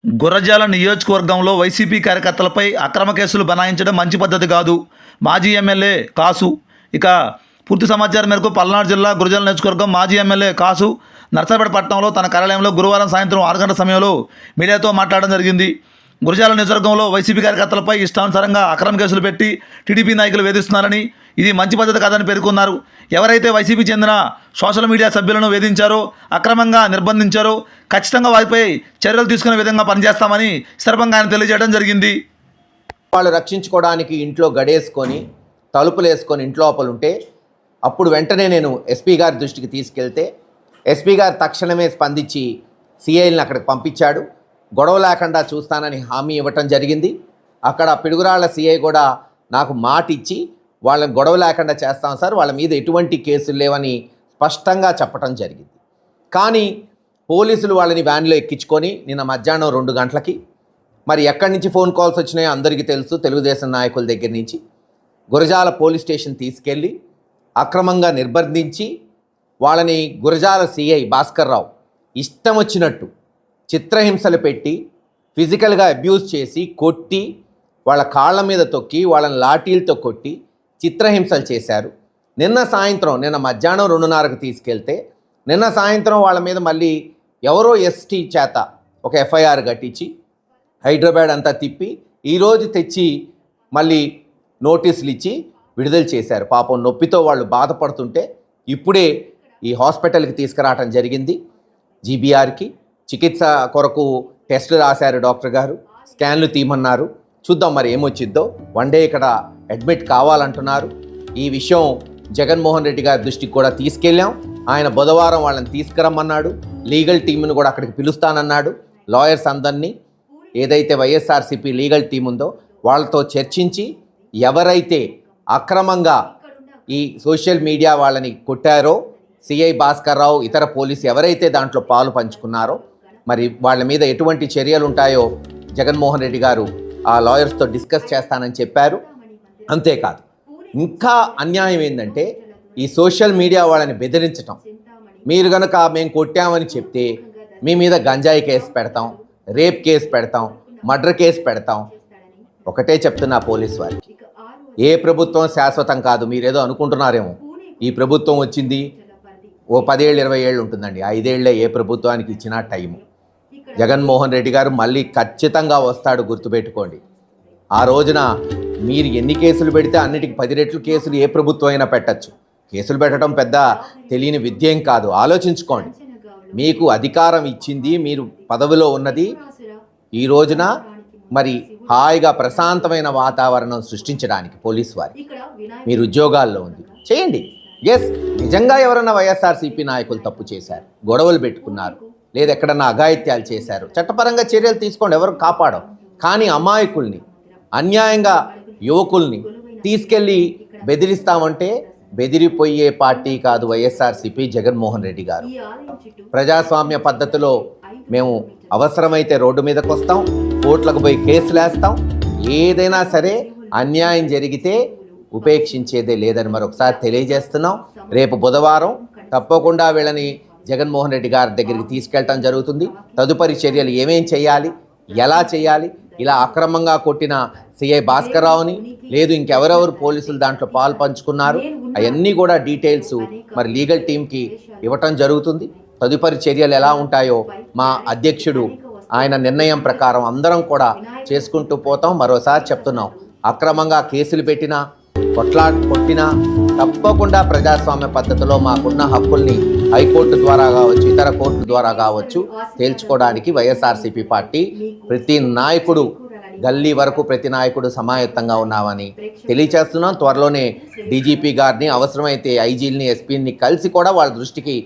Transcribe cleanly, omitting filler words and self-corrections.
గురజాల నియోజకవర్గంలో వైసీపీ కార్యకర్తలపై అక్రమ కేసులు బనాయించడం మంచి పద్ధతి కాదు. మాజీ ఎమ్మెల్యే కాసు. ఇక పూర్తి సమాచారం మేరకు పల్నాడు జిల్లా గురజాల నియోజకవర్గం మాజీ ఎమ్మెల్యే కాసు నర్సాపేట పట్టణంలో తన కార్యాలయంలో గురువారం సాయంత్రం 6 గంటల సమయంలో మీడియాతో మాట్లాడడం జరిగింది. గురజాల నియోజకవర్గంలో వైసీపీ కార్యకర్తలపై ఇష్టానుసారంగా అక్రమ కేసులు పెట్టి టీడీపీ నాయకులు వేధిస్తున్నారని, ఇది మంచి పద్ధతి కాదని పేర్కొన్నారు. ఎవరైతే వైసీపీ చెందిన సోషల్ మీడియా సభ్యులను వేధించారో, అక్రమంగా నిర్బంధించారో ఖచ్చితంగా వారిపై చర్యలు తీసుకునే విధంగా పనిచేస్తామని సందర్భంగా ఆయన తెలియజేయడం జరిగింది. వాళ్ళు రక్షించుకోవడానికి ఇంట్లో గడేసుకొని తలుపులు వేసుకొని ఇంట్లో లోపలుంటే అప్పుడు వెంటనే నేను ఎస్పీ గారి దృష్టికి తీసుకెళ్తే ఎస్పీ గారు తక్షణమే స్పందించి సిఐల్ని అక్కడికి పంపించాడు. గొడవ లేకుండా చూస్తానని హామీ ఇవ్వటం జరిగింది. అక్కడ పిడుగురాళ్ల సిఐ కూడా నాకు మాట ఇచ్చి వాళ్ళని గొడవ లేకుండా చేస్తాం సార్, వాళ్ళ మీద ఎటువంటి కేసులు లేవని స్పష్టంగా చెప్పడం జరిగింది. కానీ పోలీసులు వాళ్ళని వ్యాన్లో ఎక్కించుకొని నిన్న మధ్యాహ్నం 2 గంటలకి మరి ఎక్కడి నుంచి ఫోన్ కాల్స్ వచ్చినాయో అందరికీ తెలుసు, తెలుగుదేశం నాయకుల దగ్గర నుంచి గురజాల పోలీస్ స్టేషన్ తీసుకెళ్ళి అక్రమంగా నిర్బంధించి వాళ్ళని గురజాల సిఐ భాస్కర్ రావు ఇష్టం వచ్చినట్టు చిత్రహింసలు పెట్టి ఫిజికల్గా అబ్యూజ్ చేసి కొట్టి వాళ్ళ కాళ్ళ మీద తొక్కి వాళ్ళని లాఠీలతో కొట్టి చిత్రహింసలు చేశారు. నిన్న మధ్యాహ్నం 2:30కి తీసుకెళ్తే నిన్న సాయంత్రం వాళ్ళ మీద మళ్ళీ ఎవరో ఎస్టీ చేత ఒక ఎఫ్ఐఆర్ కట్టించి హైదరాబాద్ అంతా తిప్పి ఈరోజు తెచ్చి మళ్ళీ నోటీసులు ఇచ్చి విడుదల చేశారు. పాపం నొప్పితో వాళ్ళు బాధపడుతుంటే ఇప్పుడే ఈ హాస్పిటల్కి తీసుకురావటం జరిగింది. జీబీఆర్కి చికిత్స కొరకు టెస్టులు రాశారు డాక్టర్ గారు, స్కాన్లు తీయమన్నారు. చూద్దాం మరి ఏమొచ్చిద్దో. 1 డే ఇక్కడ అడ్మిట్ కావాలంటున్నారు. ఈ విషయం జగన్మోహన్ రెడ్డి గారి దృష్టికి కూడా తీసుకెళ్ళాం. ఆయన బుధవారం వాళ్ళని తీసుకురమ్మన్నాడు. లీగల్ టీంను కూడా అక్కడికి పిలుస్తానన్నాడు. లాయర్స్ అందరినీ, ఏదైతే వైఎస్ఆర్సీపీ లీగల్ టీం ఉందో వాళ్ళతో చర్చించి ఎవరైతే అక్రమంగా ఈ సోషల్ మీడియా వాళ్ళని కొట్టారో, సిఐ భాస్కర్ రావు ఇతర పోలీసు ఎవరైతే దాంట్లో పాలు పంచుకున్నారో మరి వాళ్ళ మీద ఎటువంటి చర్యలు ఉంటాయో జగన్మోహన్ రెడ్డి గారు ఆ లాయర్స్తో డిస్కస్ చేస్తానని చెప్పారు. అంతేకాదు, ఇంకా అన్యాయం ఏంటంటే ఈ సోషల్ మీడియా వాళ్ళని బెదిరించటం. మీరు కనుక మేము కొట్టామని చెప్తే మీ మీద గంజాయి కేసు పెడతాం, రేప్ కేసు పెడతాం, మర్డర్ కేసు పెడతాం. ఒకటే చెప్తున్నా పోలీస్ వారికి, ఏ ప్రభుత్వం శాశ్వతం కాదు. మీరేదో అనుకుంటున్నారేమో, ఈ ప్రభుత్వం వచ్చింది ఓ 10 ఏళ్ళు 20 ఏళ్ళు ఉంటుందండి. 5 ఏళ్లే ఏ ప్రభుత్వానికి ఇచ్చినా టైము. జగన్మోహన్ రెడ్డి గారు మళ్ళీ ఖచ్చితంగా వస్తాడు, గుర్తుపెట్టుకోండి. ఆ రోజున మీరు ఎన్ని కేసులు పెడితే అన్నిటికి 10 రెట్లు కేసులు ఏ ప్రభుత్వం అయినా పెట్టచ్చు. కేసులు పెట్టడం పెద్ద తెలియని విద్యేం కాదు. ఆలోచించుకోండి, మీకు అధికారం ఇచ్చింది, మీరు పదవిలో ఉన్నది ఈ రోజున మరి హాయిగా ప్రశాంతమైన వాతావరణం సృష్టించడానికి పోలీసు వారి, మీరు ఉద్యోగాల్లో ఉంది చేయండి. ఎస్, నిజంగా ఎవరన్నా వైఎస్ఆర్సీపీ నాయకులు తప్పు చేశారు, గొడవలు పెట్టుకున్నారు, లేదా ఎక్కడన్నా అఘాయిత్యాలు చేశారు, చట్టపరంగా చర్యలు తీసుకోండి, ఎవరు కాపాడం. కానీ అమాయకుల్ని, అన్యాయంగా యువకుల్ని తీసుకెళ్ళి బెదిరిస్తామంటే బెదిరిపోయే పార్టీ కాదు వైఎస్ఆర్సీపీ, జగన్మోహన్ రెడ్డి గారు. ప్రజాస్వామ్య పద్ధతిలో మేము అవసరమైతే రోడ్డు మీదకి వస్తాం, కోర్టులకు పోయి కేసులు వేస్తాం. ఏదైనా సరే అన్యాయం జరిగితే ఉపేక్షించేదే లేదని మరొకసారి తెలియజేస్తున్నాం. రేపు బుధవారం తప్పకుండా వీళ్ళని జగన్మోహన్ రెడ్డి గారి దగ్గరికి తీసుకెళ్ళటం జరుగుతుంది. తదుపరి చర్యలు ఏమేం చేయాలి, ఎలా చేయాలి, ఇలా అక్రమంగా కొట్టిన సిఐ భాస్కర్ రావుని లేదు ఇంకెవరెవరు పోలీసులు దాంట్లో పాలు పంచుకున్నారు అవన్నీ కూడా డీటెయిల్స్ మరి లీగల్ టీంకి ఇవ్వటం జరుగుతుంది. తదుపరి చర్యలు ఎలా ఉంటాయో మా అధ్యక్షుడు ఆయన నిర్ణయం ప్రకారం అందరం కూడా చేసుకుంటూ పోతాం. మరోసారి చెప్తున్నాం, అక్రమంగా కేసులు పెట్టినా కొట్టినా తప్పకుండా ప్రజాస్వామ్య పద్ధతిలో మాకున్న హక్కుల్ని హైకోర్టు ద్వారా కావచ్చు, ఇతర కోర్టుల ద్వారా కావచ్చు తేల్చుకోవడానికి వైఎస్ఆర్సీపీ పార్టీ ప్రతి నాయకుడు, గల్లీ వరకు ప్రతి నాయకుడు సమాయత్తంగా ఉన్నామని తెలియచేస్తున్నాం. త్వరలోనే డీజీపీ గారిని, అవసరమైతే ఐజీలని, ఎస్పీని కలిసి కూడా వాళ్ళ దృష్టికి